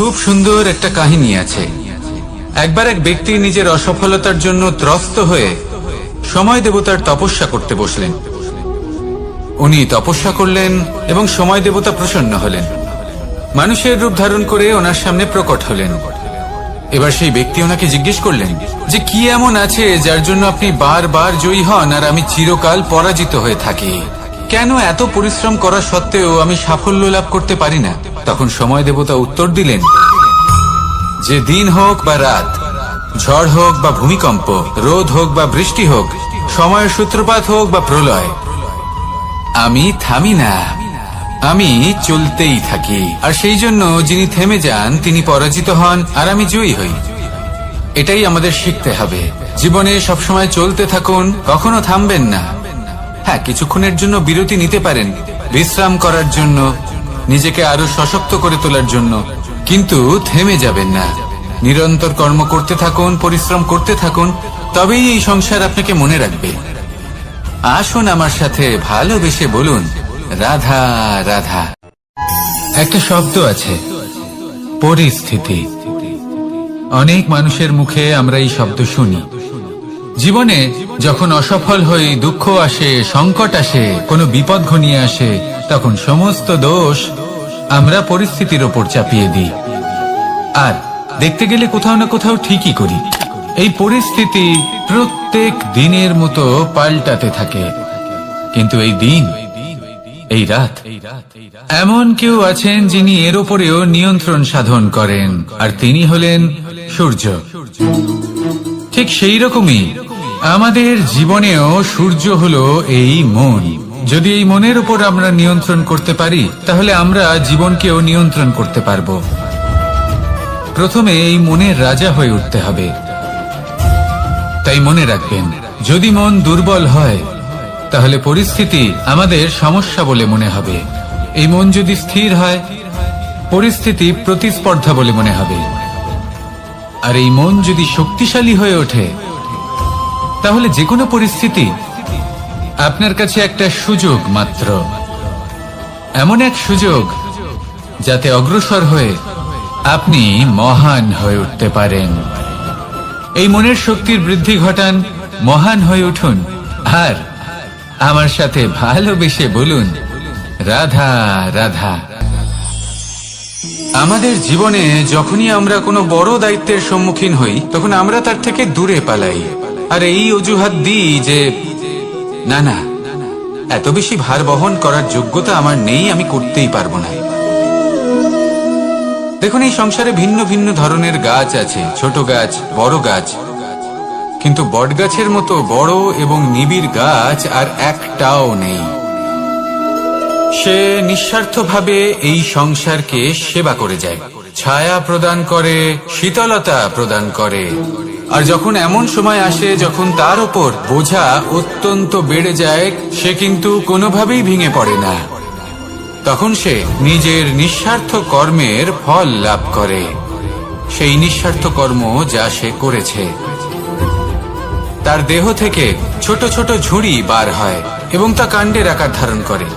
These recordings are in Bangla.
খুব সুন্দর একটা কাহিনী আছে। একবার এক ব্যক্তি নিজের অসফলতার জন্য ত্রস্ত হয়ে সময় দেবতার তপস্যা করতে বসলেন। উনি তপস্যা করলেন এবং সময় দেবতা প্রসন্ন হলেন, মানুষের রূপ ধারণ করে ওনার সামনে প্রকট হলেন। এবার সেই ব্যক্তি ওনাকে জিজ্ঞেস করলেন যে কি এমন আছে যার জন্য আপনি বারবার জয়ী হন আর আমি চিরকাল পরাজিত হয়ে থাকি? কেন এত পরিশ্রম করা সত্ত্বেও আমি সাফল্য লাভ করতে পারি না? তখন সময় দেবতা উত্তর দিলেন যে দিন হোক বা রাত, ঝড় হোক বা ভূমিকম্প, রোদ হোক বা বৃষ্টি হোক, সময়ের সূত্রপাত হোক বা প্রলয়, আমি থামি না, আমি চলতেই থাকি। আর সেই জন্য যিনি থেমে যান তিনি পরাজিত হন আর আমি জয়ী হই। এটাই আমাদের শিখতে হবে। জীবনে সবসময় চলতে থাকুন, কখনো থামবেন না। হ্যাঁ, কিছুক্ষণের জন্য বিরতি নিতে পারেন, বিশ্রাম করার জন্য, নিজেকে আরো সশক্ত করে তোলার জন্য, কিন্তু থেমে যাবেন না। নিরন্তর কর্ম করতে থাকুন, পরিশ্রম করতে থাকুন, তবেই এই সংসার আপনাকে মনে রাখবে। আসুন আমার সাথে ভালোবেসে বলুন রাধা রাধা। একটা শব্দ আছে, পরিস্থিতি। অনেক মানুষের মুখে আমরা এই শব্দ শুনি। জীবনে যখন অসফল হই, দুঃখ আসে, সংকট আসে, কোনো বিপদ ঘনিয়ে আসে, তখন সমস্ত দোষ আমরা পরিস্থিতির ওপর চাপিয়ে দিই। আর দেখতে গেলে কোথাও না কোথাও ঠিকই করি। এই পরিস্থিতি প্রত্যেক দিনের মতো পাল্টাতে থাকে, কিন্তু এই দিন, এই রাত, এমন কেউ আছেন যিনি এর উপরেও নিয়ন্ত্রণ সাধন করেন, আর তিনি হলেন সূর্য। ঠিক সেই রকমই আমাদের জীবনেও সূর্য হলো এই মন। যদি এই মনের উপর আমরা নিয়ন্ত্রণ করতে পারি, তাহলে আমরা জীবনকেও নিয়ন্ত্রণ করতে পারবো। প্রথমে এই মনের রাজা হয়ে উঠতে হবে। তাই মনে রাখবেন, যদি মন দুর্বল হয় তাহলে পরিস্থিতি আমাদের সমস্যা বলে মনে হবে। এই মন যদি স্থির হয়, পরিস্থিতি প্রতিস্পর্ধা বলে মনে হবে। আর এই মন যদি শক্তিশালী হয়ে ওঠে, তাহলে যে কোনো পরিস্থিতি আপনার কাছে একটা সুযোগ মাত্র। এমন এক সুযোগ যাতে অগ্রসর হয়ে আপনি মহান হয়ে উঠতে পারেন। এই মনের শক্তির বৃদ্ধি ঘটান, মহান হয়ে উঠুন, আর আমার সাথে ভালোবেসে বলুন রাধা রাধা। আমাদের জীবনে যখনই আমরা কোনো বড় দায়িত্বের সম্মুখীন হই, তখন আমরা তার থেকে দূরে পালাই, আর এই অজুহাত দিই যে না না, এত বেশি ভার বহন করার যোগ্যতা আমার নেই, আমি করতেই পারবো না। দেখুন, এই সংসারে ভিন্ন ভিন্ন ধরনের গাছ আছে, ছোট গাছ, বড় গাছ, কিন্তু বট গাছের মতো বড় এবং নিবিড় গাছ আর একটাও নেই। সে নিঃস্বার্থভাবে এই সংসারকে সেবা করে যায়, ছায়া প্রদান করে, শীতলতা প্রদান করে। আর যখন এমন সময় আসে যখন তার উপর বোঝা অত্যন্ত বেড়ে যায়, সে কিন্তু কোনোভাবেই ভেঙে পড়ে না। তখন সে নিজের নিঃস্বার্থ কর্মের ফল লাভ করে, সেই নিঃস্বার্থ কর্ম যা সে করেছে। তার দেহ থেকে ছোট ছোট ঝুড়ি বার হয় এবং তা কাণ্ডের আকার ধারণ করে।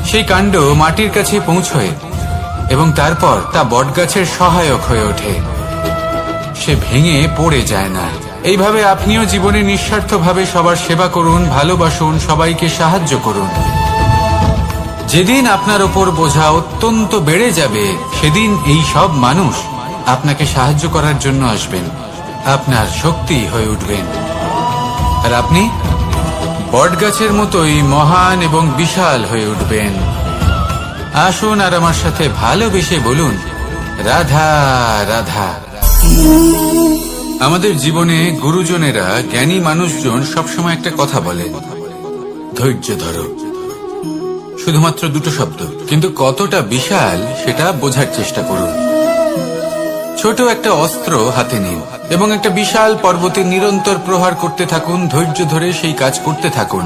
সেই কাণ্ড মাটির কাছে পৌঁছয় এবং তারপর তা বটগাছের সহায়ক হয়ে ওঠে। সে ভেঙে পড়ে যায় না। এইভাবে আপনিও জীবনে নিঃস্বার্থভাবে সবার সেবা করুন, ভালোবাসুন, সবাইকে সাহায্য করুন। যেদিন আপনার ওপর বোঝা অত্যন্ত বেড়ে যাবে, সেদিন এই সব মানুষ আপনাকে সাহায্য করার জন্য আসবেন, আপনার শক্তি হয়ে উঠবেন, আর আপনি বটগাছের মতোই মহান এবং বিশাল হয়ে উঠবেন। আসুন আর আমার সাথে ভালোবেসে বলুন রাধা রাধা। আমাদের জীবনে গুরুজনেরা, জ্ঞানী মানুষজন সবসময় একটা কথা বলেন, ধৈর্য ধরো। শুধুমাত্র দুটো শব্দ, কিন্তু কতটা বিশাল সেটা বোঝার চেষ্টা করুন। ছোট একটা অস্ত্র হাতে নিন এবং একটা বিশাল পর্বতে নিরন্তর প্রহার করতে থাকুন, ধৈর্য ধরে সেই কাজ করতে থাকুন।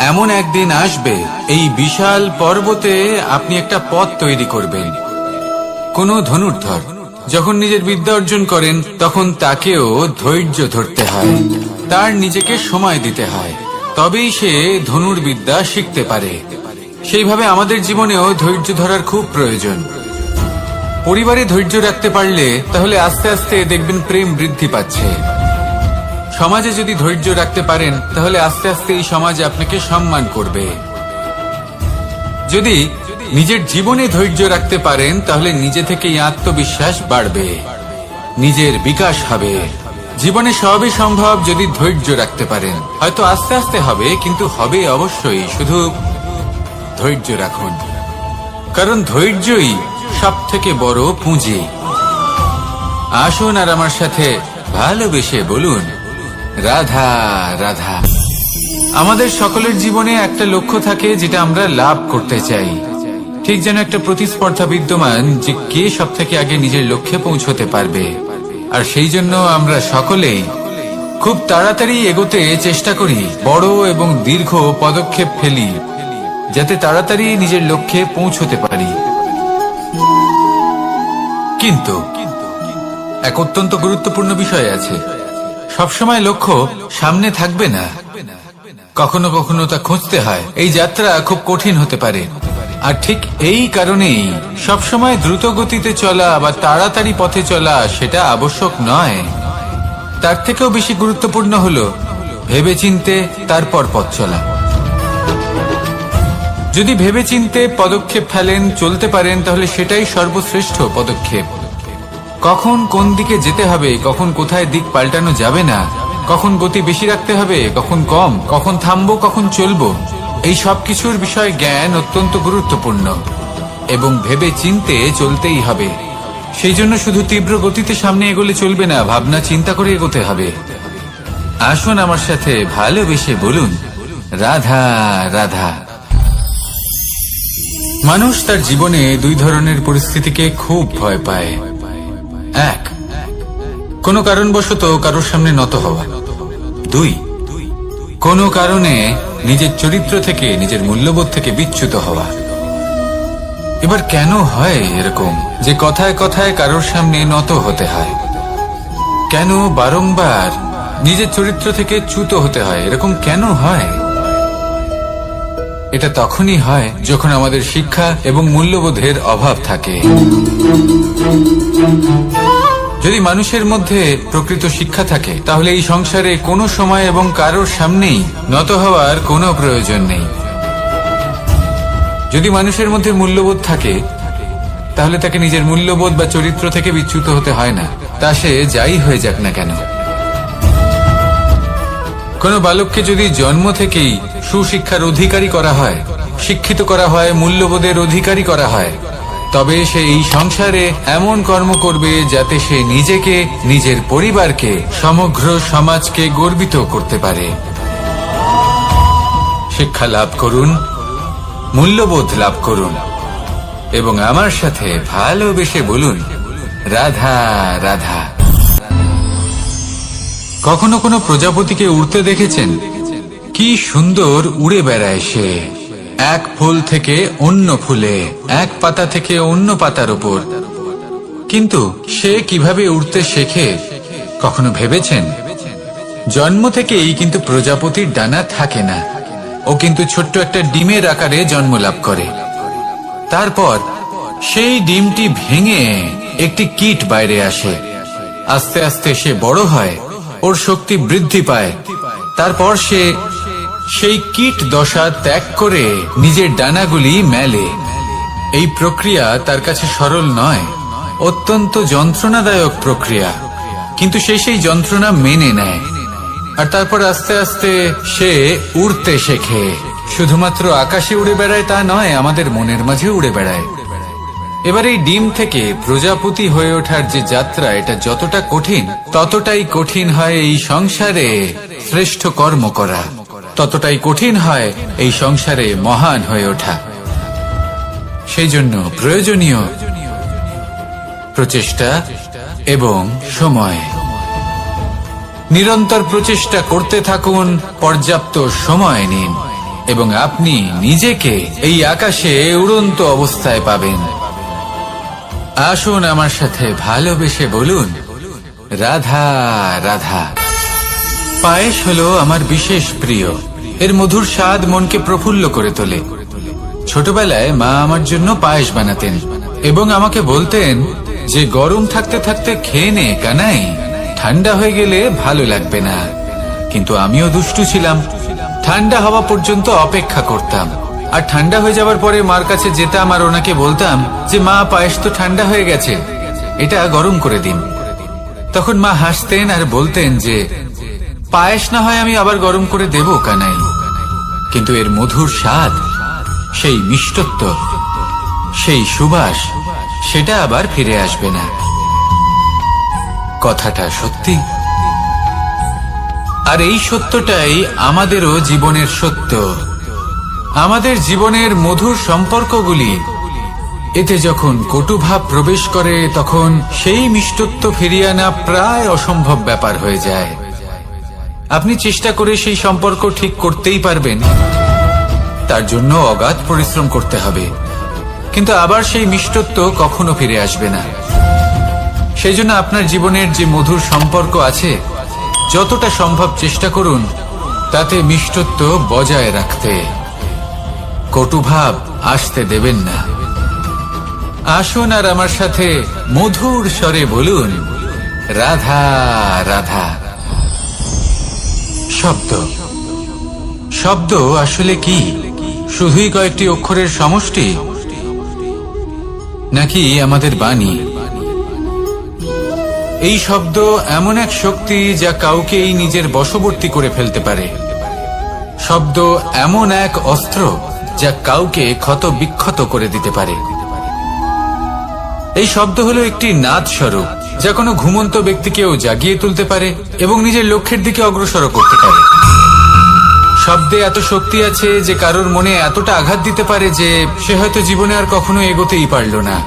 এমন একদিন আসবে, এই বিশাল পর্বতে আপনি একটা পথ তৈরি করবেন। কোনো ধনুর্ধর যখন নিজের বিদ্যা অর্জন করেন, তখন তাকেও ধৈর্য ধরতে হয়, তার নিজেকে সময় দিতে হয়, তবেই সে ধনুর্বিদ্যা শিখতে পারে। সেইভাবে আমাদের জীবনেও ধৈর্য ধরার খুব প্রয়োজন। পরিবারে ধৈর্য রাখতে পারলে তাহলে আস্তে আস্তে দেখবেন প্রেম বৃদ্ধি পাচ্ছে। সমাজে যদি ধৈর্য রাখতে পারেন তাহলে আস্তে আস্তে এই সমাজ আপনাকে সম্মান করবে। যদি নিজের জীবনে ধৈর্য রাখতে পারেন তাহলে নিজে থেকেই আত্মবিশ্বাস বাড়বে, নিজের বিকাশ হবে। জীবনে সবই সম্ভব যদি ধৈর্য রাখতে পারেন। হয়তো আস্তে আস্তে হবে, কিন্তু হবে অবশ্যই। শুধু ধৈর্য রাখুন, কারণ ধৈর্যই সব থেকে বড় পুঁজি। আসুন আর আমার সাথে ভালোবেসে বলুন, রাধা রাধা। আমাদের সকলের জীবনে একটা লক্ষ্য থাকে যেটা আমরা লাভ করতে চাই। ঠিক যেন একটা প্রতিস্পর্ধা বিদ্যমান যে কে সব থেকে আগে নিজের লক্ষ্যে পৌঁছতে পারবে। আর সেই জন্য আমরা সকলেই খুব তাড়াতাড়ি এগোতে চেষ্টা করি, বড় এবং দীর্ঘ পদক্ষেপ ফেলি যাতে তাড়াতাড়ি নিজের লক্ষ্যে পৌঁছতে পারি। কিন্তু এক অত্যন্ত গুরুত্বপূর্ণ বিষয় আছে, সবসময় লক্ষ্য সামনে থাকবে না, কখনো কখনো তা খুঁজতে হয়। এই যাত্রা খুব কঠিন হতে পারে। আর ঠিক এই কারণেই সবসময় দ্রুত গতিতে চলা বা তাড়াতাড়ি পথে চলা সেটা আবশ্যক নয়। তার থেকেও বেশি গুরুত্বপূর্ণ হলো ভেবেচিন্তে তারপর পথ চলা। যদি ভেবেচিন্তে পদক্ষেপ ফেলেন, চলতে পারেন, তাহলে সেটাই সর্বশ্রেষ্ঠ পদক্ষেপ। কখন কোন দিকে যেতে হবে, কখন কোথায় দিক পাল্টানো যাবে না, কখন গতি বেশি রাখতে হবে, কখন কম, কখন থামবো, কখন চলবো, এই সব কিছুর বিষয় জ্ঞান অত্যন্ত গুরুত্বপূর্ণ এবং ভেবে চিন্তে চলতেই হবে। সেই জন্য শুধু তীব্র গতিতে সামনে এগোলে চলবে না, ভাবনা চিন্তা করে এগোতে হবে। আসুন আমার সাথে ভালোবেসে বলুন, রাধা রাধা। মানুষ তার জীবনে দুই ধরনের পরিস্থিতিকে খুব ভয় পায়। এক, কোনো কারণবশত কারোর সামনে নত হওয়া। দুই, কোনো কারণে নিজের চরিত্র থেকে, নিজের মূল্যবোধ থেকে বিচ্যুত হওয়া। এবার কেন হয় এরকম যে কথায় কথায় কারোর সামনে নত হতে হয়? কেন বারংবার নিজের চরিত্র থেকে চ্যুত হতে হয়? এরকম কেন হয়? এটা তখনই হয় যখন আমাদের শিক্ষা এবং মূল্যবোধের অভাব থাকে। যদি মানুষের মধ্যে প্রকৃত শিক্ষা থাকে তাহলে এই সংসারে কোনো সময় এবং কারোর সামনেই নত হওয়ার কোনো প্রয়োজন নেই। যদি মানুষের মধ্যে মূল্যবোধ থাকে তাহলে তাকে নিজের মূল্যবোধ বা চরিত্র থেকে বিচ্যুত হতে হয় না, তা সে যাই হয়ে যাক না কেন। কোনো বালককে যদি জন্ম থেকেই সুশিক্ষার অধিকারী করা হয়, শিক্ষিত করা হয়, মূল্যবোধের অধিকারী করা হয়, তবে সে এই সংসারে এমন কর্ম করবে যাতে সে নিজেকে, নিজের পরিবারকে, সমগ্র সমাজকে গর্বিত করতে পারে। শিক্ষা লাভ করুন, মূল্যবোধ লাভ করুন এবং আমার সাথে ভালোবেসে বলুন, রাধা রাধা। কখনো কোনো প্রজাপতিকে উড়তে দেখেছেন? কি সুন্দর উড়ে বেড়ায় সে, এক ফুল থেকে অন্য ফুলে, এক পাতা থেকে অন্য পাতার উপর। কিন্তু সে কিভাবে উড়তে শেখে কখনো ভেবেছেন? জন্ম থেকেই কিন্তু প্রজাপতির ডানা থাকে না, ও কিন্তু ছোট্ট একটা ডিমের আকারে জন্ম লাভ করে। তারপর সেই ডিমটি ভেঙে একটি কীট বাইরে আসে। আস্তে আস্তে সে বড় হয়, ওর শক্তি বৃদ্ধি পায়। তারপর সে সেই কীট দশা ত্যাগ করে নিজের ডানাগুলি মেলে। এই প্রক্রিয়া তার কাছে সরল নয়, অত্যন্ত যন্ত্রণাদায়ক প্রক্রিয়া, কিন্তু সে সেই যন্ত্রণা মেনে নেয়। আর তারপর আস্তে আস্তে সে উড়তে শেখে। শুধুমাত্র আকাশে উড়ে বেড়ায় তা নয়, আমাদের মনের মাঝে উড়ে বেড়ায়। এবার এই ডিম থেকে প্রজাপতি হয়ে ওঠার যে যাত্রা, এটা যতটা কঠিন ততটাই কঠিন হয় এই সংসারে শ্রেষ্ঠ কর্ম করা, ততটাই কঠিন হয় এই সংসারে মহান হয়ে ওঠা। সেই জন্য প্রয়োজনীয় প্রচেষ্টা এবং সময়। নিরন্তর প্রচেষ্টা করতে থাকুন, পর্যাপ্ত সময় নিন এবং আপনি নিজেকে এই আকাশে উড়ন্ত অবস্থায় পাবেন। আসুন আমার সাথে ভালোবেসে বলুন, রাধা রাধা। পায়েস হলো আমার বিশেষ প্রিয়। এর মধুর স্বাদ মনকে প্রফুল্ল করে তোলে। ছোটবেলায় মা আমার জন্য পায়েস বানাতেন এবং আমাকে বলতেন যে গরম থাকতে থাকতে খেয়ে নে কানাই, ঠান্ডা হয়ে গেলে ভালো লাগবে না। কিন্তু আমিও দুষ্টু ছিলাম, ঠান্ডা হওয়া পর্যন্ত অপেক্ষা করতাম, আর ঠান্ডা হয়ে যাওয়ার পরে মার কাছে যেতাম আর ওনাকে বলতাম যে মা, পায়েস তো ঠান্ডা হয়ে গেছে, এটা গরম করে দিন। তখন মা হাসতেন আর বলতেন যে পায়েস না হয় আমি আবার গরম করে দেব কানাই, কিন্তু এর মধুর স্বাদ, সেই মিষ্টত্ব, সেই সুবাস, সেটা আবার ফিরে আসবে না। কথাটা সত্যি, আর এই সত্যটাই আমাদেরও জীবনের সত্য। আমাদের জীবনের মধুর সম্পর্কগুলি, এতে যখন কটুভাব প্রবেশ করে তখন সেই মিষ্টত্ব ফিরিয়ে আনা প্রায় অসম্ভব ব্যাপার হয়ে যায়। আপনি চেষ্টা করে সেই সম্পর্ক ঠিক করতেই পারবেন, তার জন্য অগাধ পরিশ্রম করতে হবে, কিন্তু আবার সেই মিষ্টত্ব কখনো ফিরে আসবে না। সেই জন্য আপনার জীবনের যে মধুর সম্পর্ক আছে, যতটা সম্ভব চেষ্টা করুন তাতে মিষ্টত্ব বজায় রাখতে। কটুভাব আসতে দেবেন না। আসুন আর আমার সাথে মধুর স্বরে বলুন, রাধা রাধা। শব্দ, শব্দ আসলে কি? শুধুই কয়েকটি অক্ষরের সমষ্টি, নাকি আমাদের বাণী? এই শব্দ এমন এক শক্তি যা কাউকেই নিজের বশবর্তী করে ফেলতে পারে। শব্দ এমন এক অস্ত্র যা কাউকে ক্ষত বিক্ষত করে দিতে পারে। এই শব্দ হলো একটি নাদ স্বরূপ যা কোনো ঘুমন্ত ব্যক্তিকেও জাগিয়ে তুলতে পারে এবং নিজের লক্ষ্যের দিকে অগ্রসর করতে পারে। শব্দে এত শক্তি আছে যে কারোর মনে এতটা আঘাত দিতে পারে যে সে হয়তো জীবনে আর কখনো এগোতেই পারল না।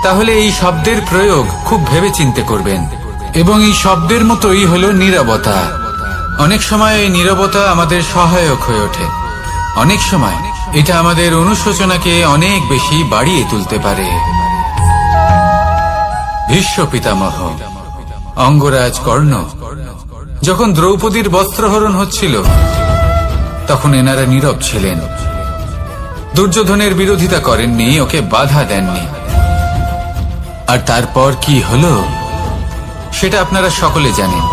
তাহলে এই শব্দের প্রয়োগ খুব ভেবে চিন্তে করবেন। এবং এই শব্দের মতোই হলো নীরবতা। অনেক সময় এই নীরবতা আমাদের সহায়ক হয়ে ওঠে, অনেক সময় এটা আমাদের অনুশোচনাকে অনেক বেশি বাড়িয়ে তুলতে পারে। ভীষ্ম পিতামহ, অঙ্গরাজ কর্ণ, যখন দ্রৌপদীর বস্ত্রহরণ হচ্ছিল তখন এনারা নীরব ছিলেন। দুর্যোধনের বিরোধিতা করেননি, ওকে বাধা দেননি। আর তারপর কি হলো সেটা আপনারা সকলে জানেন।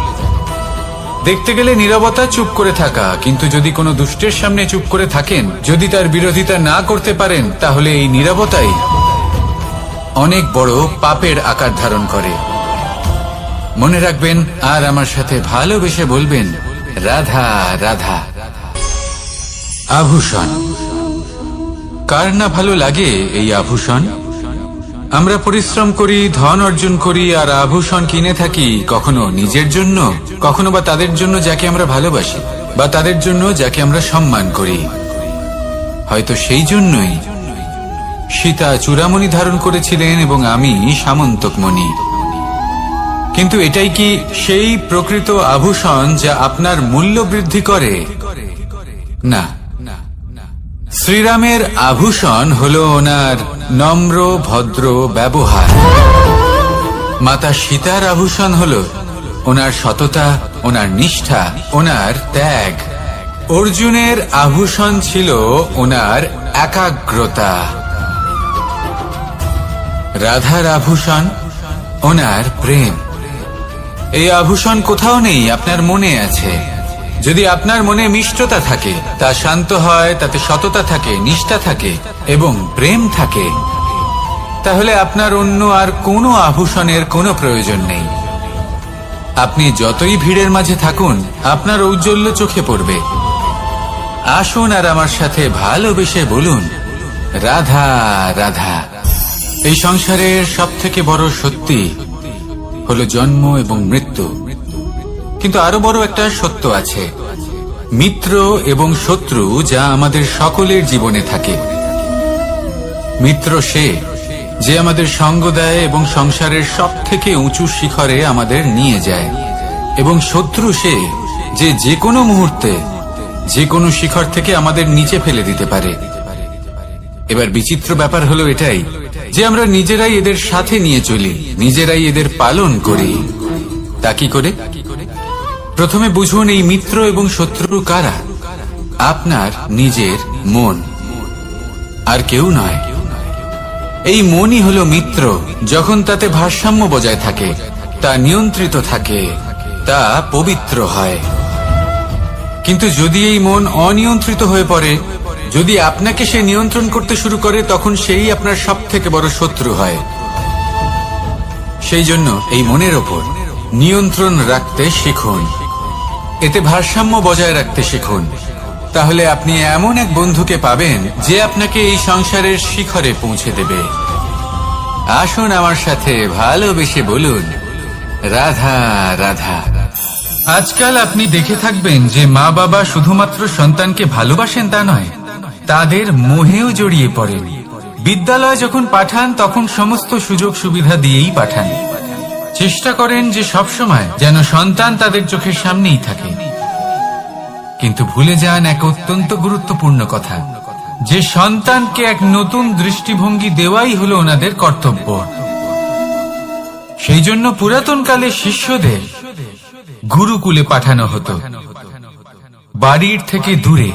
দেখতে গেলে নীরবতা চুপ করে থাকা, কিন্তু যদি কোনো দুষ্টের সামনে চুপ করে থাকেন, যদি তার বিরোধিতা না করতে পারেন, তাহলে এই নীরবতাই অনেক বড় পাপের আকার ধারণ করে। মনে রাখবেন আর আমার সাথে ভালোবেসে বলবেন, রাধা রাধা। আভূষণ, কার না ভালো লাগে এই আভূষণ? আমরা পরিশ্রম করি, ধন অর্জন করি আর আভূষণ কিনে থাকি, কখনো নিজের জন্য, কখনো বা তাদের জন্য যাকে আমরা ভালোবাসি, বা তাদের জন্য যাকে আমরা সম্মান করি। হয়তো সেই জন্যই সীতা চূড়ামণি ধারণ করেছিলেন এবং আমি সামন্তকমণি। কিন্তু এটাই কি সেই প্রকৃত আভূষণ যা আপনার মূল্য বৃদ্ধি করে? না। শ্রীরামের আভূষণ হল ওনার নম্র ভদ্র ব্যবহার। মাতা সীতার আভূষণ হল ওনার সততা, ওনার নিষ্ঠা, ওনার ত্যাগ। অর্জুনের আভূষণ ছিল ওনার একাগ্রতা। রাধার আভূষণ ওনার প্রেম। এই আভূষণ কোথাও নেই, আপনার মনে আছে। যদি আপনার মনে মিষ্টতা থাকে, তা শান্ত হয়, তাতে সততা থাকে, নিষ্ঠা থাকে এবং প্রেম থাকে, তাহলে আপনার অন্য আর কোনো আভূষণের কোনো প্রয়োজন নেই। আপনি যতই ভিড়ের মাঝে থাকুন, আপনার ঔজ্জ্বল্য চোখে পড়বে। আসুন আর আমার সাথে ভালোবেসে বলুন, রাধা রাধা। এই সংসারের সবথেকে বড় সত্যি হলো জন্ম এবং মৃত্যু, কিন্তু আরো বড় একটা সত্য আছে, মিত্র এবং শত্রু, যা আমাদের সকলের জীবনে থাকে। মিত্র সে যে আমাদের সঙ্গ দেয় এবং সংসারের সবথেকে উঁচু শিখরে আমাদের নিয়ে যায়, এবং শত্রু সে যে যে কোনো মুহূর্তে যে কোনো শিখর থেকে আমাদের নিচে ফেলে দিতে পারে। এবার বিচিত্র ব্যাপার হলো এটাই যে আমরা নিজেরাই এদের সাথে নিয়ে চলি, নিজেরাই এদের পালন করি। তা কি করে? প্রথমে বুঝুন এই মিত্র এবং শত্রু কারা। আপনার নিজের মন, আর কেউ নয়। এই মনই হলো মিত্র। যখন তাতে ভারসাম্য বজায় থাকে, তা নিয়ন্ত্রিত থাকে, তা পবিত্র হয়। কিন্তু যদি এই মন অনিয়ন্ত্রিত হয়ে পড়ে, যদি আপনাকে সে নিয়ন্ত্রণ করতে শুরু করে, তখন সেই আপনার সবথেকে বড় শত্রু হয়। সেই জন্য এই মনের ওপর নিয়ন্ত্রণ রাখতে শিখুন, এতে ভারসাম্য বজায় রাখতে শিখুন। তাহলে আপনি এমন এক বন্ধুকে পাবেন যে আপনাকে এই সংসারের শিখরে পৌঁছে দেবে। আসুন আমার সাথে ভালোবেসে বলুন, রাধা রাধা। আজকাল আপনি দেখে থাকবেন যে মা বাবা শুধুমাত্র সন্তানকে ভালোবাসেন তা নয়, তাদের মোহেও জড়িয়ে পড়েন। বিদ্যালয়ে যখন পাঠান তখন সমস্ত সুযোগ সুবিধা দিয়েই পাঠান। চেষ্টা করেন যে সবসময় যেন সন্তান তাদের চোখের সামনেই থাকে। কিন্তু ভুলে যান এক অত্যন্ত গুরুত্বপূর্ণ কথা, যে সন্তানকে এক নতুন দৃষ্টিভঙ্গি দেওয়াই হলো ওনাদের কর্তব্য। সেই জন্য পুরাতন কালে শিষ্যদের গুরুকুলে পাঠানো হতো, বাড়ির থেকে দূরে।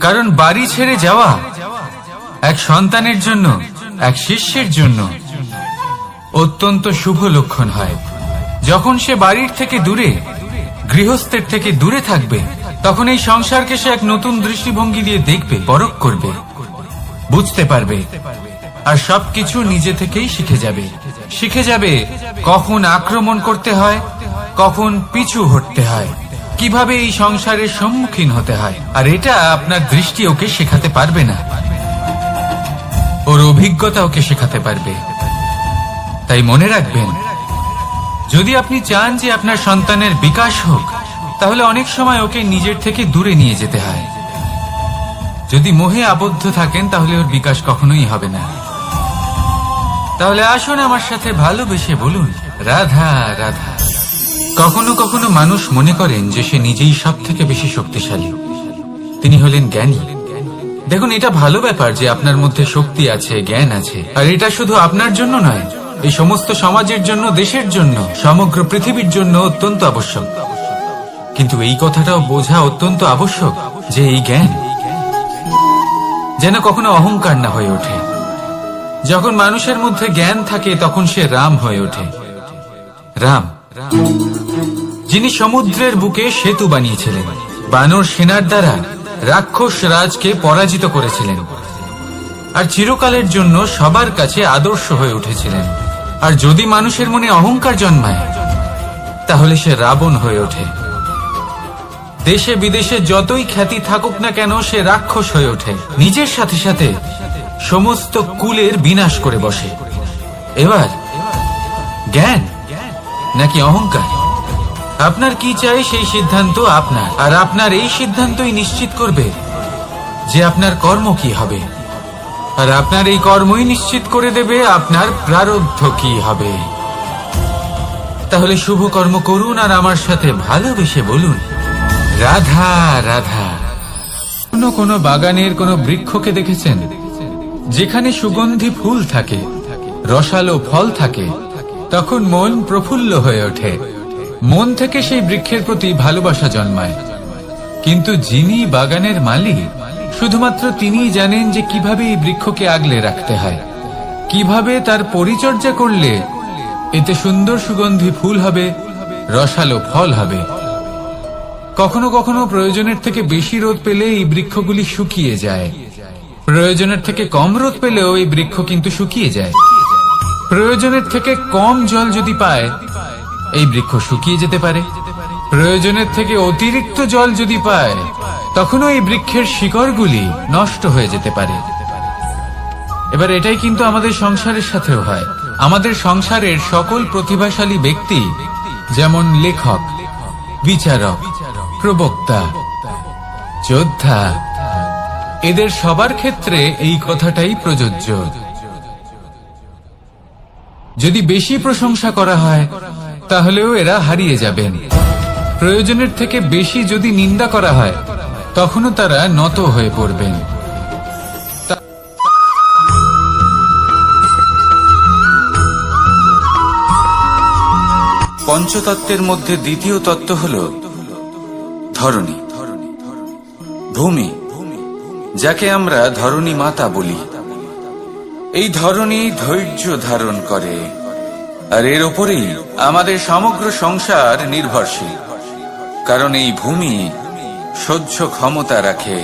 কারণ বাড়ি ছেড়ে যাওয়া এক সন্তানের জন্য, এক শিষ্যের জন্য অত্যন্ত শুভ লক্ষণ হয়। যখন সে বাড়ির থেকে দূরে, গৃহস্থের থেকে দূরে থাকবে, তখন এই সংসারকে সে এক নতুন দৃষ্টিভঙ্গি দিয়ে দেখবে, পরখ করবে, বুঝতে পারবে, আর সবকিছু নিজে থেকেই শিখে যাবে কখন আক্রমণ করতে হয়, কখন পিছু হটতে হয়, কিভাবে এই সংসারের সম্মুখীন হতে হয়। আর এটা আপনার দৃষ্টি ওকে শেখাতে পারবে না, ওর অভিজ্ঞতা ওকে শেখাতে পারবে। তাই মনে রাখবেন, যদি আপনি চান যে আপনার সন্তানের বিকাশ হোক, তাহলে অনেক সময় ওকে নিজের থেকে দূরে নিয়ে যেতে হয়। যদি মোহে আবদ্ধ থাকেন, তাহলে ওর বিকাশ কখনোই হবে না। তাহলে আসুন আমার সাথে ভালোবেসে বলুন, রাধা রাধা। কখনো কখনো মানুষ মনে করেন যে সে নিজেই সব থেকে বেশি শক্তিশালী, তিনি হলেন জ্ঞানী। দেখুন, এটা ভালো ব্যাপার যে আপনার মধ্যে শক্তি আছে, জ্ঞান আছে, আর এটা শুধু আপনার জন্য নয়, এই সমস্ত সমাজের জন্য, দেশের জন্য, সমগ্র পৃথিবীর জন্য অত্যন্ত আবশ্যক। কিন্তু এই কথাটাও বোঝা অত্যন্ত আবশ্যক যে এই জ্ঞান যেন কখনো অহংকার না হয়ে ওঠে। যখন মানুষের মধ্যে জ্ঞান থাকে, তখন সে রাম হয়ে ওঠে। রাম, যিনি সমুদ্রের বুকে সেতু বানিয়েছিলেন, বানর সেনার দ্বারা রাক্ষস রাজকে পরাজিত করেছিলেন, আর চিরকালের জন্য সবার কাছে আদর্শ হয়ে উঠেছিলেন। আর যদি মানুষের মনে অহংকার জন্মায়, তাহলে সে রাবণ হয়ে ওঠে। দেশে বিদেশে যতই খ্যাতি থাকুক না কেন, সে রাক্ষস হয়ে ওঠে, নিজের সাথে সাথে সমস্ত কুলের বিনাশ করে বসে। এবার জ্ঞান নাকি অহংকার, আপনার কি চাই সেই সিদ্ধান্ত আপনার, আর আপনার এই সিদ্ধান্তই নিশ্চিত করবে যে আপনার কর্ম কি হবে, আর আপনার এই কর্মই নিশ্চিত করে দেবে আপনার প্রারব্ধ কি হবে। তাহলে শুভ কর্ম করুন আর আমার সাথে ভালোবেসে বলুন, রাধা রাধা। কোনো বাগানের কোনো বৃক্ষকে দেখেছেন যেখানে সুগন্ধি ফুল থাকে, রসালো ফল থাকে, তখন মন প্রফুল্ল হয়ে ওঠে, মন থেকে সেই বৃক্ষের প্রতি ভালোবাসা জন্মায়। কিন্তু যিনি বাগানের মালিক, শুধুমাত্র তিনিই জানেন যে কিভাবে এই বৃক্ষকে আগলে রাখতে হয়, কিভাবে তার পরিচর্যা করলে এতে সুন্দর সুগন্ধি ফুল হবে, রসালো ফল হবে। কখনো কখনো প্রয়োজনের থেকে বেশি রোদ পেলে এই বৃক্ষগুলি শুকিয়ে যায়, প্রয়োজনের থেকে কম রোদ পেলেও এই বৃক্ষ কিন্তু শুকিয়ে যায়। প্রয়োজনের থেকে কম জল যদি পায়, এই বৃক্ষ শুকিয়ে যেতে পারে। প্রয়োজনের থেকে অতিরিক্ত জল যদি পায়, তখনও এই বৃক্ষের শিকড়গুলি নষ্ট হয়ে যেতে পারে। এবার এটাই কিন্তু আমাদের সংসারের সাথেও হয়। আমাদের সংসারের সকল প্রতিভাশালী ব্যক্তি, যেমন লেখক, বিচারক, প্রবক্তা, যোদ্ধা, এদের সবার ক্ষেত্রে এই কথাটাই প্রযোজ্য। যদি বেশি প্রশংসা করা হয়, তাহলেও এরা হারিয়ে যাবেন। প্রয়োজনের থেকে বেশি যদি নিন্দা করা হয়, তখনও তারা নত হয়ে পড়বেন। পঞ্চতত্ত্বের মধ্যে দ্বিতীয় তত্ত্ব হল ধরণী। ভূমি, যাকে আমরা ধরণী মাতা বলি, এই ধরণী ধৈর্য ধারণ করে, আর এর ওপরেই আমাদের সমগ্র সংসার নির্ভরশীল। কারণ এই ভূমি সহ্য ক্ষমতা রাখে,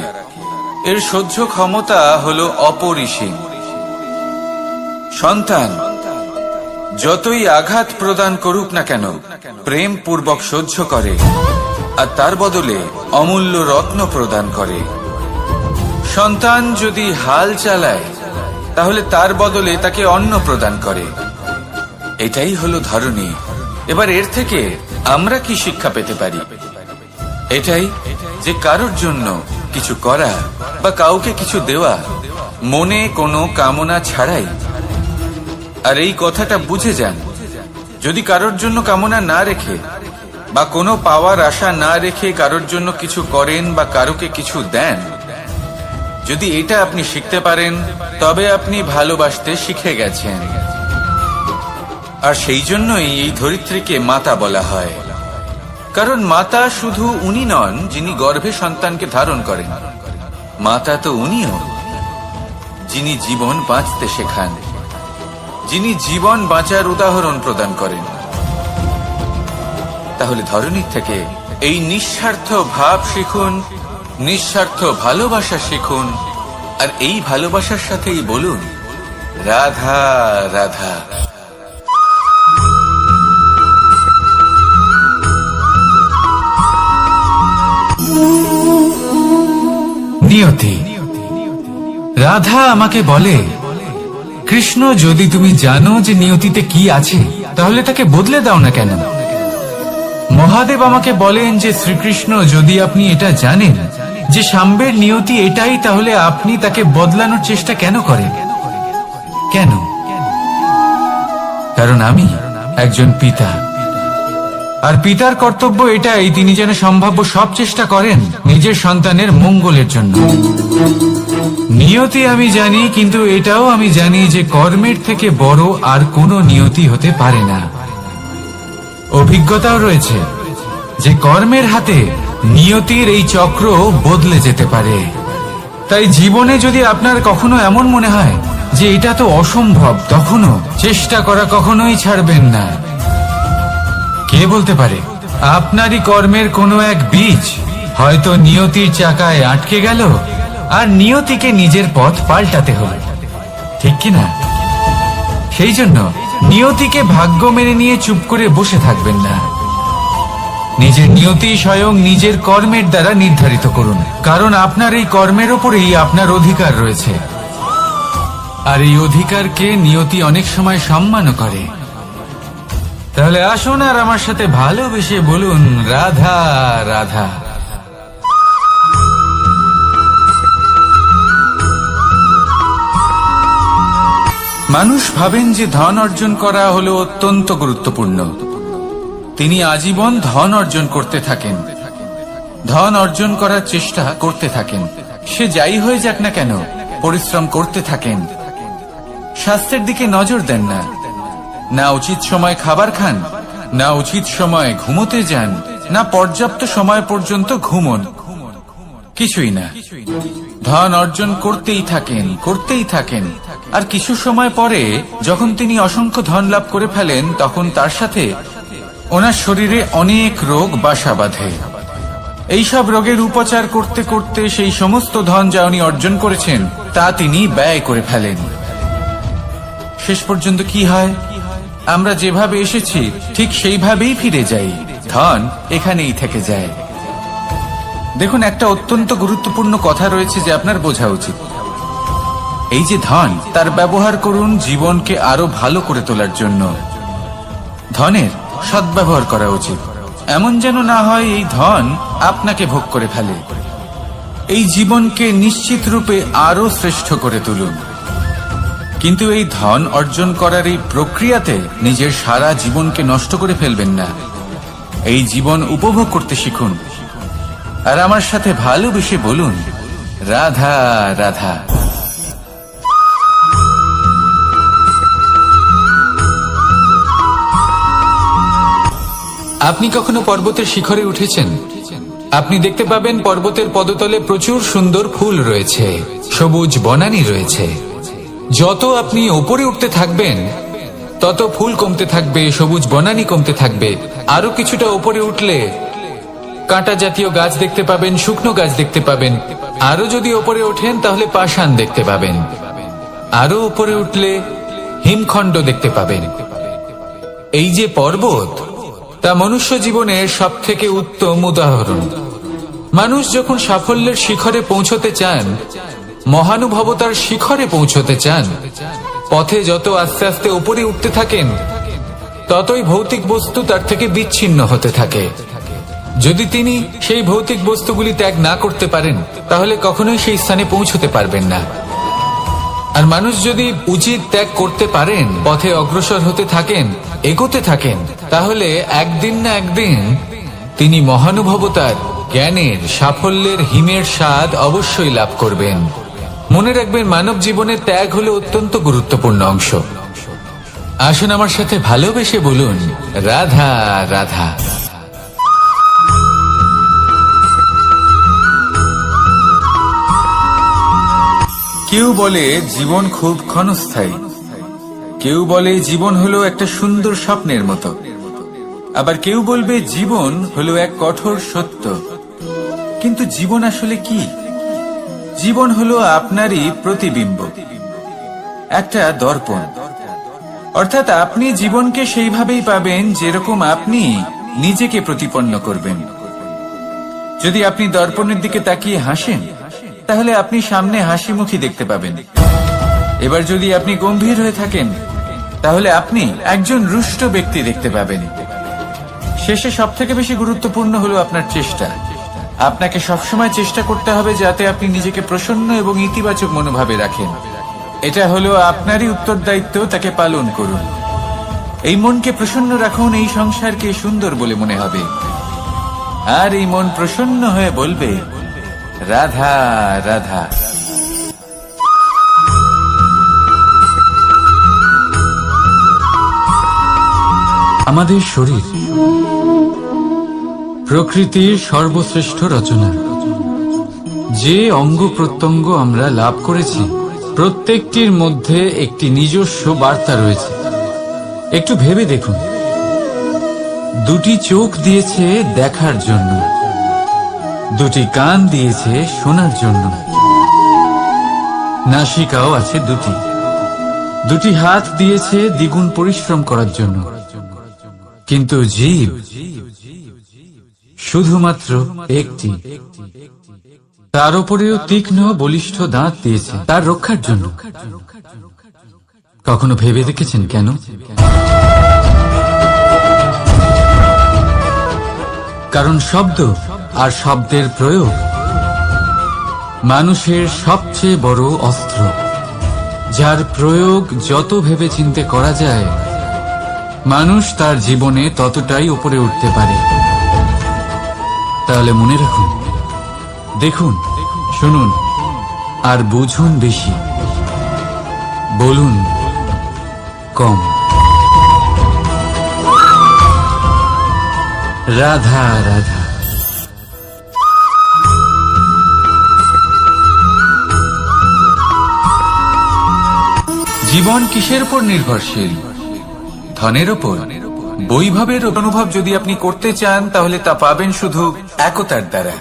এর সহ্য ক্ষমতা হলো অপরিসীম। সন্তান যতই আঘাত প্রদান করুক না কেন, প্রেম পূর্বক সহ্য করে, আর তার বদলে অমূল্য রত্ন প্রদান করে। সন্তান যদি হাল চালায়, তাহলে তার বদলে তাকে অন্ন প্রদান করে। এটাই হলো ধরণী। এবার এর থেকে আমরা কি শিক্ষা পেতে পারি? এটাই যে কারোর জন্য কিছু করা বা কাউকে কিছু দেওয়া মনে কোনো কামনা ছাড়াই। আর এই কথাটা বুঝে যান, যদি কারোর জন্য কামনা না রেখে বা কোনো পাওয়ার আশা না রেখে কারোর জন্য কিছু করেন বা কারোকে কিছু দেন, যদি এটা আপনি শিখতে পারেন, তবে আপনি ভালোবাসতে শিখে গেছেন। আর সেই জন্যই এই ধরিত্রীকে মাতা বলা হয়। কারণ মাতা শুধু উনি নন যিনি গর্ভে সন্তানকে ধারণ করেন, মাতা তো উনিও যিনি জীবন বাঁচতে শেখান, যিনি জীবন বাঁচার উদাহরণ প্রদান করেন। তাহলে ধরণীর থেকে এই নিঃস্বার্থ ভাব শিখুন, নিঃস্বার্থ ভালোবাসা শিখুন, আর এই ভালোবাসার সাথেই বলুন রাধা রাধা। নিয়তি। রাধা আমাকে বলে, কৃষ্ণ, যদি তুমি জানো যে নিয়তিতে কি আছে, তাহলে তাকে বদলে দাও না কেন? মহাদেব আমাকে বলেন যে শ্রীকৃষ্ণ, যদি আপনি এটা জানেন যে সাম্বের নিয়তি এটাই, তাহলে আপনি তাকে বদলানোর চেষ্টা কেন করেন? কেন? কারণ আমি একজন পিতা, আর পিতার কর্তব্য এটাই, তিনি যেন সম্ভাব্য সব চেষ্টা করেন নিজের সন্তানের মঙ্গলের জন্য। নিয়তি আমি জানি, কিন্তু এটাও আমি জানি যে কর্মের থেকে বড় আর কোনো নিয়তি হতে পারে না। অভিজ্ঞতাও রয়েছে যে কর্মের হাতে নিয়তির এই চক্র বদলে যেতে পারে। তাই জীবনে যদি আপনার কখনো এমন মনে হয় যে এটা তো অসম্ভব, তখনও চেষ্টা করা কখনোই ছাড়বেন না। কে বলতে পারে আপনারই কর্মের কোনো এক বীজ হয়তো নিয়তির চাকায় আটকে গেল, আর নিয়তিকে নিজের পথ পাল্টাতে হলো, ঠিক কিনা? সেই জন্য নিয়তিকে ভাগ্য মেনে নিয়ে চুপ করে বসে থাকবেন না। নিজের নিয়তি স্বয়ং নিজের কর্মের দ্বারা নির্ধারিত করুন, কারণ আপনার এই কর্মের ওপরেই আপনার অধিকার রয়েছে। আর এই অধিকারকে নিয়তি অনেক সময় সম্মানও করে। তাহলে আসুন আর আমার সাথে ভালোবেসে বলুন রাধা রাধা। মানুষ ভাবেন যে ধন অর্জন করা হলো অত্যন্ত গুরুত্বপূর্ণ। তিনি আজীবন ধন অর্জন করতে থাকেন, ধন অর্জন করার চেষ্টা করতে থাকেন। সে যাই হয়ে যাক না কেন, পরিশ্রম করতে থাকেন। স্বাস্থ্যের দিকে নজর দেন না, না উচিত সময় খাবার খান, না উচিত সময় ঘুমোতে যান, না পর্যাপ্ত সময় পর্যন্ত ঘুমন, কিছুই না। ধন অর্জন করতেই থাকেন, করতেই থাকেন। আর কিছু সময় পরে যখন তিনি অসংখ্য ধন লাভ করে ফেলেন, তখন তার সাথে ওনার শরীরে অনেক রোগ বাসা বাঁধে। এইসব রোগের উপচার করতে করতে সেই সমস্ত ধন যা উনি অর্জন করেছেন তা তিনি ব্যয় করে ফেলেন। শেষ পর্যন্ত কি হয়? আমরা যেভাবে এসেছি ঠিক সেইভাবেই ফিরে যাই, ধন এখানেই থেকে যায়। দেখুন, একটা অত্যন্ত গুরুত্বপূর্ণ কথা রয়েছে যে আপনার বোঝা উচিত। এই যে ধন, তার ব্যবহার করুন জীবনকে আরো ভালো করে তোলার জন্য। ধনের সদ্ব্যবহার করা উচিত, এমন যেন না হয় এই ধন আপনাকে ভোগ করে ফেলে। এই জীবনকে নিশ্চিত রূপে আরো শ্রেষ্ঠ করে তুলুন। কিন্তু এই ধন অর্জন করার এই প্রক্রিয়াতে নিজের সারা জীবনকে নষ্ট করে ফেলবেন না। এই জীবন উপভোগ করতে শিখুন, আর আমার সাথে ভালোবেসে বলুন রাধা রাধা। আপনি কখনো পর্বতের শিখরে উঠেছেন? আপনি দেখতে পাবেন পর্বতের পদতলে প্রচুর সুন্দর ফুল রয়েছে, সবুজ বনানী রয়েছে। যত আপনি উপরে উঠতে থাকবেন তত ফুল কমতে থাকবে, সবুজ বনানী কমতে থাকবে। আরো কিছুটা উপরে উঠলে কাঁটা জাতীয় গাছ দেখতে পাবেন, শুকনো গাছ দেখতে পাবেন। আরো যদি উপরে ওঠেন তাহলে পাষাণ দেখতে পাবেন। আরো উপরে উঠলে হিমখণ্ড দেখতে পাবেন। এই যে পর্বত, তা মনুষ্য জীবনের সব থেকে উত্তম উদাহরণ। মানুষ যখন সাফল্যের শিখরে পৌঁছতে চান, মহানুভবতার শিখরে পৌঁছতে চান, পথে যত আস্তে আস্তে উপরে উঠতে থাকেন ততই ভৌতিক বস্তু তার থেকে বিচ্ছিন্ন হতে থাকে। যদি তিনি সেই ভৌতিক বস্তুগুলি ত্যাগ না করতে পারেন তাহলে কখনোই সেই স্থানে পৌঁছতে পারবেন না। আর মানুষ যদি উচিত ত্যাগ করতে পারেন, পথে অগ্রসর হতে থাকেন, এগোতে থাকেন, তাহলে একদিন না একদিন তিনি মহানুভবতার, জ্ঞানের, সাফল্যের হিমের স্বাদ অবশ্যই লাভ করবেন। মনে রাখবেন, মানব জীবনে ত্যাগ হলো অত্যন্ত গুরুত্বপূর্ণ অংশ। আসুন আমার সাথে ভালোবেসে বলুন, রাধা রাধা। কেউ বলে জীবন খুব ক্ষণস্থায়ী, কেউ বলে জীবন হলো একটা সুন্দর স্বপ্নের মতো, আবার কেউ বলবে জীবন হলো এক কঠোর সত্য। কিন্তু জীবন আসলে কি? জীবন হলো আপনারই প্রতিবিম্ব, একটা দর্পণ। অর্থাৎ আপনি জীবনকে সেইভাবেই পাবেন যেরকম আপনি নিজেকে প্রতিপন্ন করবেন। যদি আপনি দর্পণের দিকে তাকিয়ে হাসেন তাহলে আপনি সামনে হাসি মুখী দেখতে পাবেন। এবার যদি আপনি গম্ভীর হয়ে থাকেন তাহলে আপনি একজন রুষ্ট ব্যক্তি দেখতে পাবেন। শেষে সবথেকে বেশি গুরুত্বপূর্ণ হলো আপনার চেষ্টা। আপনাকে সবসময় চেষ্টা করতে হবে যাতে আপনি নিজেকে প্রসন্ন এবং ইতিবাচক মনোভাবে রাখেন। এটা হলো আপনারই উত্তরদায়িত্ব, তাকে পালন করুন। এই মনকে প্রসন্ন রাখুন, এই সংসারকে সুন্দর বলে মনে হবে। আর এই মন প্রসন্ন হয়ে বলবে, রাধা রাধা। আমাদের শরীর প্রকৃতির সর্বশ্রেষ্ঠ রচনা। যে অঙ্গ প্রত্যঙ্গ আমরা লাভ করেছি প্রত্যেকটির মধ্যে একটি নিজস্ব বার্তা রয়েছে। একটু ভেবে দেখুন, দুটি চোখ দিয়েছে দেখার জন্য, দুটি কান দিয়েছে শোনার জন্য, নাসিকাও আছে দুটি, দুটি হাত দিয়েছে দ্বিগুণ পরিশ্রম করার জন্য। কিন্তু জীব শুধুমাত্র একটি। তার উপরেও তীক্ষ্ণ বলিষ্ঠ দাঁত দিয়েছে তার রক্ষার জন্য। কখনো ভেবে দেখেছেন কেন? কারণ শব্দ আর শব্দের প্রয়োগ মানুষের সবচেয়ে বড় অস্ত্র, যার প্রয়োগ যত ভেবে চিন্তে করা যায় মানুষ তার জীবনে ততটাই উপরে উঠতে পারে। তাহলে মনে রাখুন, দেখুন, শুনুন আর বুঝুন বেশি, বলুন কম। রাধা রাধা। জীবন কিসের উপর নির্ভরশীল? ধনের উপর, বৈভবের অনুভব যদি আপনি করতে চান তাহলে তা পাবেন শুধু একতার দ্বারা,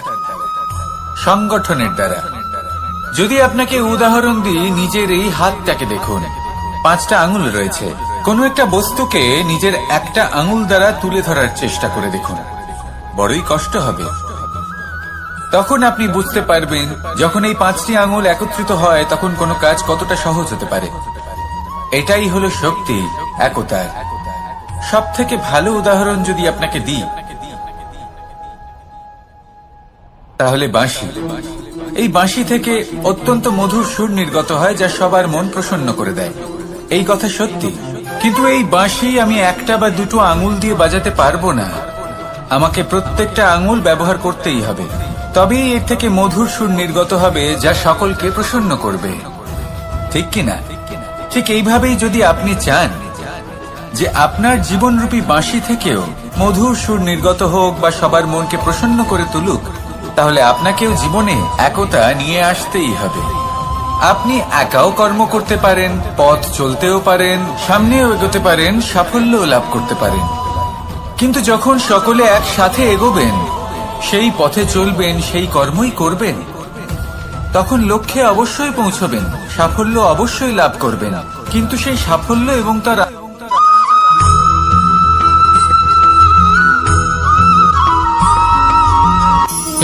সংগঠনের দ্বারা। যদি আপনাকে উদাহরণ দিই, নিজের এই হাতটাকে দেখুন, 5টা আঙুল রয়েছে। কোনো একটা বস্তুকে নিজের একটা আঙুল দ্বারা তুলে ধরার চেষ্টা করে দেখুন, বড়ই কষ্ট হবে। তখন আপনি বুঝতে পারবেন যখন এই 5টি আঙুল একত্রিত হয় তখন কোনো কাজ কতটা সহজ হতে পারে। এটাই হলো শক্তি, একতার। সব থেকে ভালো উদাহরণ যদি আপনাকে দিই তাহলে বাঁশি। এই বাঁশি থেকে অত্যন্ত মধুর সুর নির্গত হয় যা সবার মন প্রসন্ন করে দেয়। এই কথা সত্যি। কিন্তু এই বাঁশি আমি একটা বা দুটো আঙুল দিয়ে বাজাতে পারবো না, আমাকে প্রত্যেকটা আঙুল ব্যবহার করতেই হবে। তবেই এর থেকে মধুর সুর নির্গত হবে যা সকলকে প্রসন্ন করবে, ঠিক কিনা? ঠিক এইভাবেই যদি আপনি চান যে আপনার জীবনরূপী বাঁশি থেকেও মধুর সুর নির্গত হোক বা সবার মনকে প্রসন্ন করে তুলুক, তাহলে আপনাকেও জীবনে একতা নিয়ে আসতেই হবে। আপনি একাও কর্ম করতে পারেন, পথ চলতেও পারেন, সামনেও এগোতে পারেন, সাফল্যও লাভ করতে পারেন। কিন্তু যখন সকলে একসাথে এগোবেন, সেই পথে চলবেন, সেই কর্মই করবেন, তখন লক্ষ্যে অবশ্যই পৌঁছবেন, সাফল্য অবশ্যই লাভ করবেন। কিন্তু সেই সাফল্য এবং তার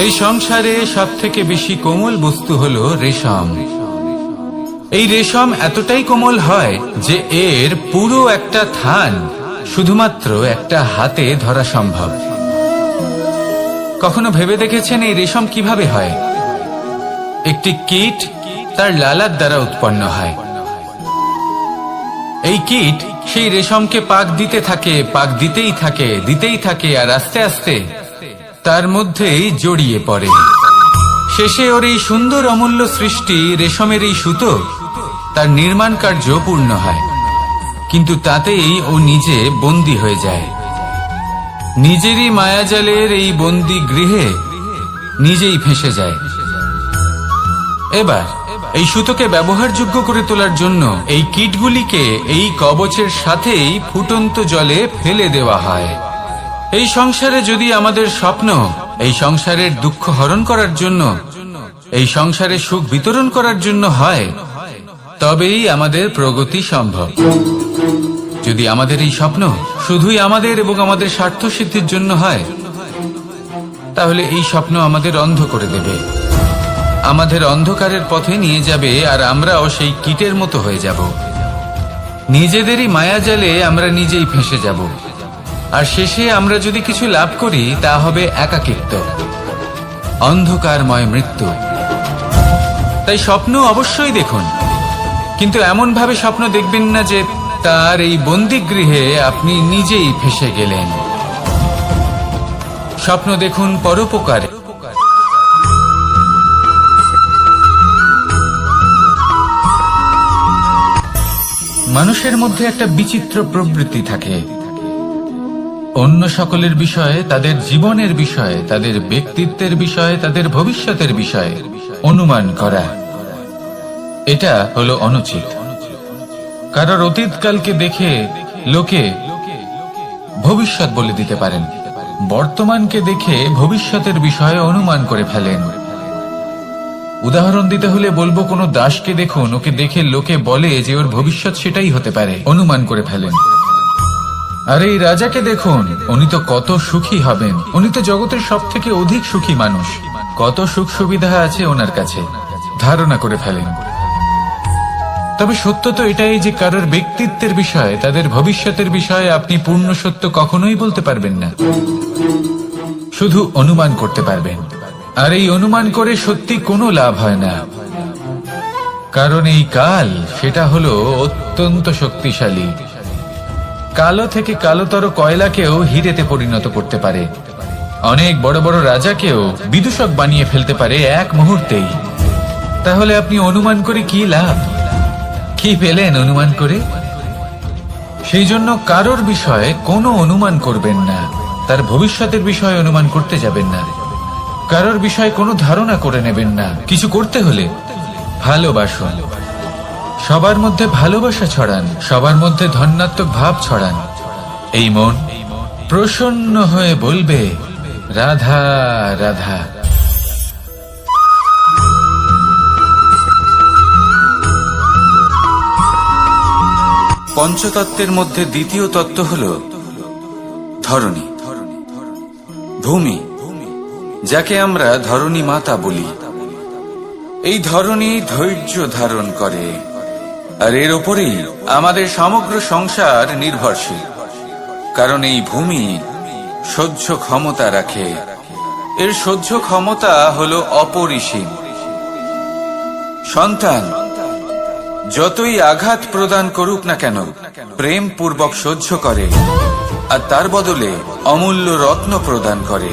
এই সংসারে সবথেকে বেশি কোমল বস্তু হলো রেশম। এই রেশম এতটাই কোমল হয় যে এর পুরো একটা থান শুধুমাত্র একটা হাতে ধরা সম্ভব। কখনো ভেবে দেখেছেন এই রেশম কিভাবে হয়? একটি কীট তার লালার দ্বারা উৎপন্ন হয়। এই কীট সেই রেশমকে পাক দিতে থাকে, পাক দিতেই থাকে, আর আস্তে আস্তে তার মধ্যেই জড়িয়ে পড়ে। শেষে ওর এই সুন্দর অমূল্য সৃষ্টি রেশমের এই সুতো, তার নির্মাণ কার্য পূর্ণ হয়। কিন্তু তাতেই ও নিজে বন্দী হয়ে যায়। নিজেরই মায়াজালের এই বন্দী গৃহে নিজেই ফেঁসে যায়। এবার এই সুতোকে ব্যবহারযোগ্য করে তোলার জন্য এই কীটগুলিকে এই কবচের সাথেই ফুটন্ত জলে ফেলে দেওয়া হয়। এই সংসারে যদি আমাদের স্বপ্ন এই সংসারের দুঃখ হরণ করার জন্য, এই সংসারে সুখ বিতরণ করার জন্য হয়, তবেই আমাদের প্রগতি সম্ভব। যদি আমাদের এই স্বপ্ন শুধুই আমাদের এবং আমাদের স্বার্থ সিদ্ধির জন্য হয়, তাহলে এই স্বপ্ন আমাদের অন্ধ করে দেবে, আমাদের অন্ধকারের পথে নিয়ে যাবে, আর আমরাও সেই কীটের মতো হয়ে যাব। নিজেদেরই মায়াজালে আমরা নিজেই ফেঁসে যাব, আর শেষে আমরা যদি কিছু লাভ করি তা হবে একাকিত্ব, অন্ধকারময় মৃত্যু। তাই স্বপ্ন অবশ্যই দেখুন, কিন্তু এমন ভাবে স্বপ্ন দেখবেন না যে তার এই বন্দিগৃহে আপনি নিজেই ফেঁসে গেলেন। স্বপ্ন দেখুন পরোপকারে। মানুষের মধ্যে একটা বিচিত্র প্রবৃত্তি থাকে, অন্য সকলের বিষয়ে, তাদের জীবনের বিষয়ে, তাদের ব্যক্তিত্বের বিষয়ে, তাদের ভবিষ্যতের বিষয়ে অনুমান করা। এটা হলো অনুচিত। কারোর অতীতকালকে দেখে লোকে ভবিষ্যৎ বলে দিতে পারেন, বর্তমানকে দেখে ভবিষ্যতের বিষয়ে অনুমান করে ফেলেন। উদাহরণ দিতে হলে বলবো, কোনো দাসকে দেখুন, ওকে দেখে লোকে বলে যে ওর ভবিষ্যৎ সেটাই হতে পারে, অনুমান করে ফেলেন। আর এই রাজাকে দেখুন, উনি তো কত সুখী হবেন, উনি তো জগতের সব থেকে অধিক সুখী মানুষ, কত সুখ সুবিধা আছে ওনার কাছে, ধারণা করে ফেলেন। তবে সত্য তো এটাই যে কারোর ব্যক্তিত্বের বিষয়ে, তাদের ভবিষ্যতের বিষয়ে আপনি পূর্ণ সত্য কখনোই বলতে পারবেন না, শুধু অনুমান করতে পারবেন। আর এই অনুমান করে সত্যি কোনো লাভ হয় না, কারণ এই কাল সেটা হলো অত্যন্ত শক্তিশালী। কালো থেকে কালোতর কয়লাকেও হিরেতে পরিণত করতে পারে, অনেক বড় বড় রাজাকেও বিদূষক বানিয়ে ফেলতে পারে এক মুহূর্তেই। তাহলে আপনি অনুমান করে কি লাভ? কি পেলেন অনুমান করে? সেই জন্য কারোর বিষয়ে কোনো অনুমান করবেন না, তার ভবিষ্যতের বিষয়ে অনুমান করতে যাবেন না, কারোর বিষয়ে কোনো ধারণা করে নেবেন না। কিছু করতে হলে ভালোবাসুন, সবার মধ্যে ভালোবাসা ছড়ান, সবার মধ্যে ধন্যাত্মক ভাব ছড়ান। এই মন প্রসন্ন হয়ে বলবে রাধা রাধা। পঞ্চতত্ত্বের মধ্যে দ্বিতীয় তত্ত্ব হল ধরণী, ভূমি, যাকে আমরা ধরণী মাতা বলি। এই ধরণী ধৈর্য ধারণ করে, আর এর উপরেই আমাদের সমগ্র সংসার নির্ভরশীল। কারণ এই ভূমি সহ্য ক্ষমতা রাখে, এর সহ্য ক্ষমতা হলো অপরিসীম। সন্তান যতই আঘাত প্রদান করুক না কেন, প্রেম পূর্বক সহ্য করে, আর তার বদলে অমূল্য রত্ন প্রদান করে।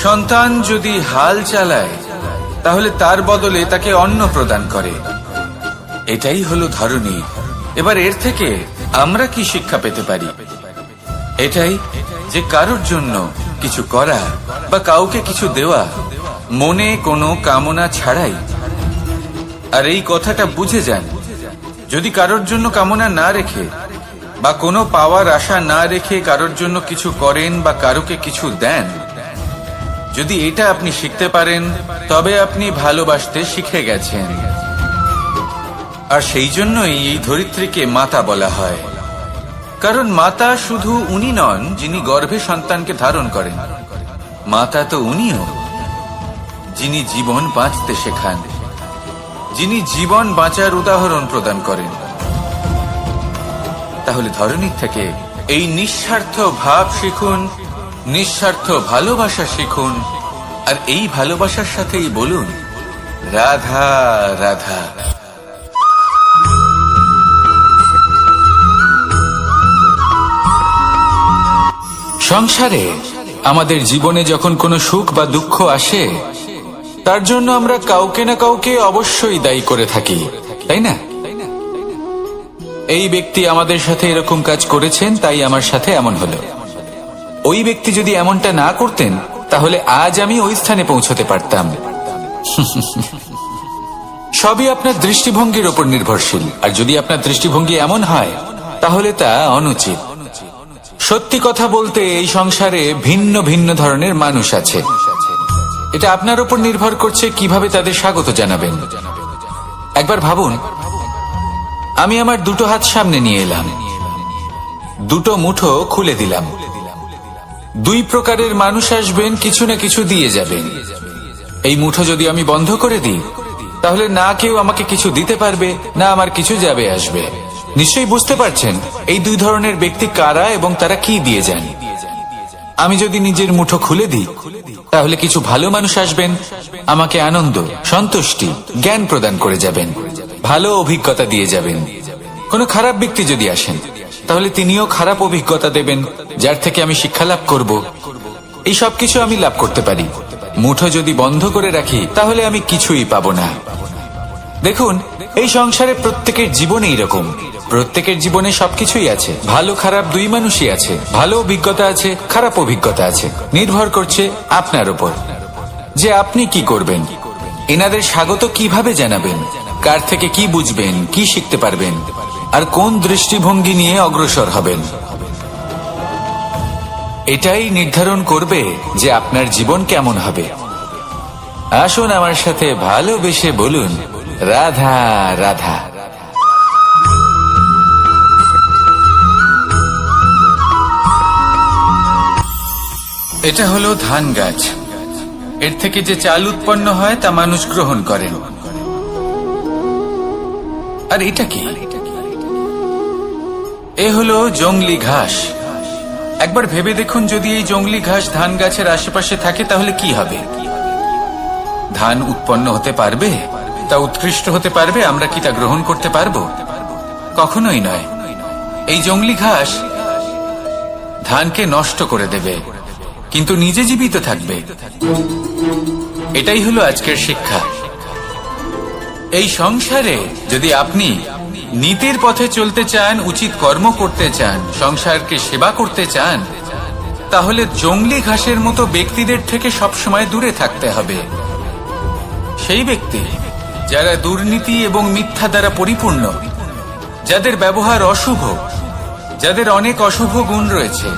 সন্তান যদি হাল চালায়, তাহলে তার বদলে তাকে অন্ন প্রদান করে। এটাই হলো ধরণী। এবার এর থেকে আমরা কি শিক্ষা পেতে পারি? এটাই যে কারোর জন্য কিছু করা বা কাউকে কিছু দেওয়া মনে কোনো কামনা ছাড়াই। আর এই কথাটা বুঝে যান, যদি কারোর জন্য কামনা না রেখে বা কোনো পাওয়ার আশা না রেখে কারোর জন্য কিছু করেন বা কারোকে কিছু দেন, যদি এটা আপনি শিখতে পারেন, তবে আপনি ভালোবাসতে শিখে গেছেন। আর সেই জন্যই এই ধরিত্রীকে মাতা বলা হয়, কারণ মাতা শুধু উনি নন যিনি গর্ভে সন্তানকে ধারণ করেন, মাতা তো উনিও যিনি জীবন বাঁচতে শেখান, যিনি জীবন বাঁচার উদাহরণ প্রদান করেন। তাহলে ধরনীর থেকে এই নিঃস্বার্থ ভাব শিখুন, নিঃস্বার্থ ভালোবাসা শিখুন, আর এই ভালোবাসার সাথেই বলুন রাধা রাধা। সংসারে আমাদের জীবনে যখন কোনো সুখ বা দুঃখ আসে, তার জন্য আমরা কাউকে না কাউকে অবশ্যই দায়ী করে থাকি, তাই না? এই ব্যক্তি আমাদের সাথে এরকম কাজ করেছেন, তাই আমার সাথে এমন হলো। ওই ব্যক্তি যদি এমনটা না করতেন, তাহলে আজ আমি ওই স্থানে পৌঁছতে পারতাম। সবই আপনার দৃষ্টিভঙ্গির উপর নির্ভরশীল, আর যদি আপনার দৃষ্টিভঙ্গি এমন হয়, তাহলে তা অনুচিত। সত্যি কথা বলতে এই সংসারে ভিন্ন ভিন্ন ধরনের মানুষ আছে। এটা আপনার উপর নির্ভর করছে কিভাবে তাদের স্বাগত জানাবেন। একবার ভাবুন, আমি আমার দুটো হাত সামনে নিয়ে এলাম, দুটো মুঠো খুলে দিলাম। দুই প্রকারের মানুষ আসবেন, কিছু না কিছু দিয়ে যাবেন। এই মুঠো যদি আমি বন্ধ করে দিই, তাহলে না কেউ আমাকে কিছু দিতে পারবে, না আমার কিছু যাবে আসবে। নিশ্চয়ই বুঝতে পারছেন এই দুই ধরনের ব্যক্তি কারা এবং তারা কি দিয়ে যান। আমি যদি নিজের মুঠো খুলে দিই, তাহলে কিছু ভালো মানুষ আসবেন, আমাকে আনন্দ, সন্তুষ্টি, জ্ঞান প্রদান করে যাবেন, ভালো অভিজ্ঞতা দিয়ে যাবেন। কোনো খারাপ ব্যক্তি যদি আসেন, তাহলে তিনিও খারাপ অভিজ্ঞতা দেবেন, যার থেকে আমি শিক্ষা লাভ করব। এই সব কিছু আমি লাভ করতে পারি। মুঠো যদি বন্ধ করে রাখি, তাহলে আমি কিছুই পাবো না। দেখুন, এই সংসারে প্রত্যেকের জীবনে এইরকম, প্রত্যেকের জীবনে সবকিছুই আছে, ভালো খারাপ দুই মানুষই আছে, ভালো অভিজ্ঞতা আছে, খারাপ অভিজ্ঞতা আছে। নির্ভর করছে আপনার উপর যে আপনি কি করবেন, এনাদের স্বাগত কিভাবে জানাবেন, কার থেকে কি বুঝবেন, কি শিখতে পারবেন, আর কোন দৃষ্টিভঙ্গি নিয়ে অগ্রসর হবেন। এটাই নির্ধারণ করবে যে আপনার জীবন কেমন হবে। আসুন আমার সাথে ভালোবেসে বলুন রাধা রাধা। এটা হলো ধান গাছ। এর থেকে যে চাল উৎপন্ন হয় তা মানুষ গ্রহণ করেন। আর এটা কি? এ হলো জংলি ঘাস। একবার ভেবে দেখুন, যদি এই জংলি ঘাস ধান গাছের আশেপাশে থাকে, তাহলে কি হবে? ধান উৎপন্ন হতে পারবে? তা উৎকৃষ্ট হতে পারবে? আমরা কি তা গ্রহণ করতে পারবো? কখনোই নয়। এই জংলি ঘাস ধানকে নষ্ট করে দেবে, কিন্তু নিজে জীবিত থাকবে। এটাই হলো আজকের শিক্ষা। এই সংসারে যদি আপনি নীতির পথে চলতে চান, উচিত কর্ম করতে চান, সংসারকে সেবা করতে চান, তাহলে জংলি ঘাসের মতো ব্যক্তিদের থেকে সবসময় দূরে থাকতে হবে। সেই ব্যক্তি যারা দুর্নীতি এবং মিথ্যা দ্বারা পরিপূর্ণ, যাদের ব্যবহার অশুভ, যাদের অনেক অশুভ গুণ রয়েছে,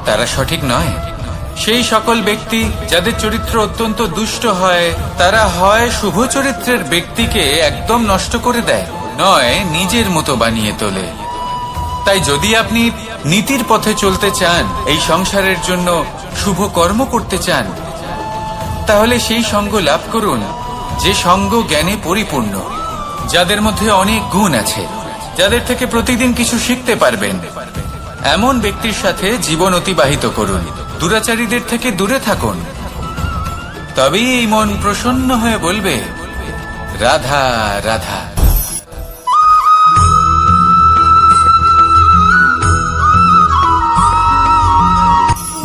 তারা সঠিক নয়। সেই সকল ব্যক্তি যাদের চরিত্র অত্যন্ত দুষ্ট হয়, তারা হয় শুভ চরিত্রের ব্যক্তিকে একদম নষ্ট করে দেয়, নয় নিজের মতো বানিয়ে তোলে। তাই যদি আপনি নীতির পথে চলতে চান, এই সংসারের জন্য শুভ কর্ম করতে চান, তাহলে সেই সঙ্গ লাভ করুন যে সঙ্গ জ্ঞানে পরিপূর্ণ, যাদের মধ্যে অনেক গুণ আছে, যাদের থেকে প্রতিদিন কিছু শিখতে পারবেন। এমন ব্যক্তির সাথে জীবন অতিবাহিত করুন। দুরাচারীদের থেকে দূরে থাকুন। তবেই এই মন প্রসন্ন হয়ে বলবে রাধা রাধা।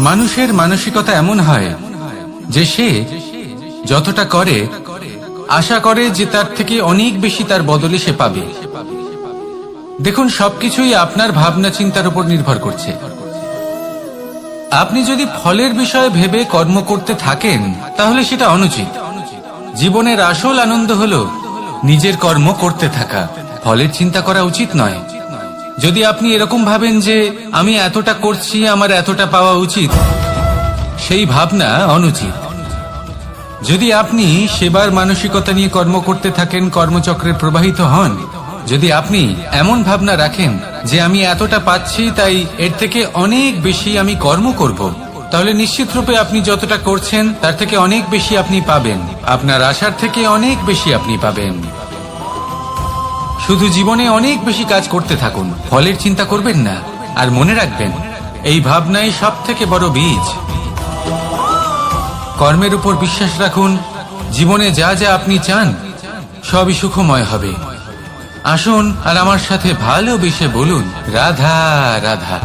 মানুষের মানসিকতা এমন হয় যে সে যতটা করে আশা করে যে তার থেকে অনেক বেশি তার বদলে সে পাবে। দেখুন, সবকিছুই আপনার ভাবনা চিন্তার উপর নির্ভর করছে। আপনি যদি ফলের বিষয়ে ভেবে কর্ম করতে থাকেন তাহলে সেটা অনুচিত। জীবনের আসল আনন্দ হলো নিজের কর্ম করতে থাকা, ফলের চিন্তা করা উচিত নয়। যদি আপনি এরকম ভাবেন যে আমি এতটা করছি, আমার এতটা পাওয়া উচিত, সেই ভাবনা অনুচিত। যদি আপনি সেবার মানসিকতা নিয়ে কর্ম করতে থাকেন, কর্মচক্রে প্রবাহিত হন, যদি আপনি এমন ভাবনা রাখেন যে আমি এতটা পাচ্ছি তাই এর থেকে অনেক বেশি আমি কর্ম করব, তাহলে নিশ্চিত রূপে আপনি যতটা করছেন তার থেকে অনেক বেশি আপনি পাবেন, আপনার আশার থেকে অনেক বেশি আপনি পাবেন। শুধু জীবনে অনেক বেশি কাজ করতে থাকুন, ফলের চিন্তা করবেন না। আর মনে রাখবেন, এই ভাবনাই সব থেকে বড় বীজ। কর্মের উপর বিশ্বাস রাখুন, জীবনে যা যা আপনি চান সবই সুখময় হবে। আসুন আর আমার সাথে ভালোবেসে বলুন, রাধা রাধা।